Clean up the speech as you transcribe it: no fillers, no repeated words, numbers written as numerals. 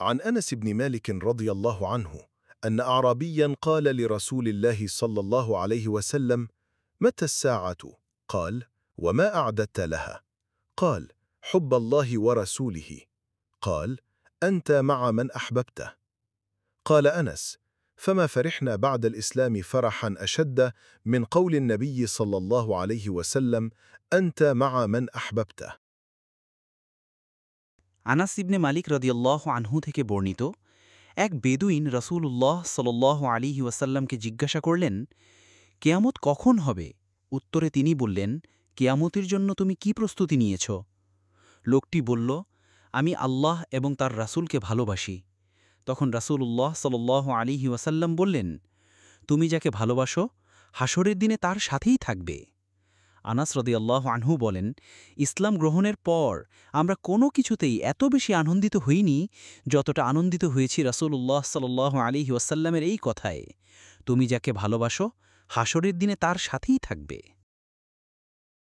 عن أنس بن مالك رضي الله عنه أن أعرابيا قال لرسول الله صلى الله عليه وسلم: متى الساعة؟ قال: وما أعددت لها؟ قال: حب الله ورسوله. قال: أنت مع من أحببته. قال أنس: فما فرحنا بعد الإسلام فرحا أشد من قول النبي صلى الله عليه وسلم: أنت مع من أحببته. আনাস ইবনে মালিক রাদিয়াল্লাহু আনহু থেকে বর্ণিত, এক বেদুইন রাসূলুল্লাহ সাল্লাল্লাহু আলাইহি ওয়াসাল্লামকে জিজ্ঞাসা করলেন, কিয়ামত কখন হবে? উত্তরে তিনি বললেন, কিয়ামতের জন্য তুমি কি প্রস্তুতি নিয়েছ? লোকটি বলল, আমি আল্লাহ এবং তার রাসূলকে ভালোবাসি। তখন রাসূলুল্লাহ সাল্লাল্লাহু আলাইহি ওয়াসাল্লাম বললেন, তুমি যাকে ভালোবাসো হাসরের দিনে তার সাথেই থাকবে। আনাস রাদিয়াল্লাহু আনহু বলেন, ইসলাম গ্রহণের পর আমরা কোনো কিছুতেই এত বেশি আনন্দিত হইনি যতটা আনন্দিত হয়েছি রাসূলুল্লাহ সাল্লাল্লাহু আলাইহি ওয়াসাল্লামের এই কথায়, তুমি যাকে ভালোবাসো হাসরের দিনে তার সাথেই থাকবে।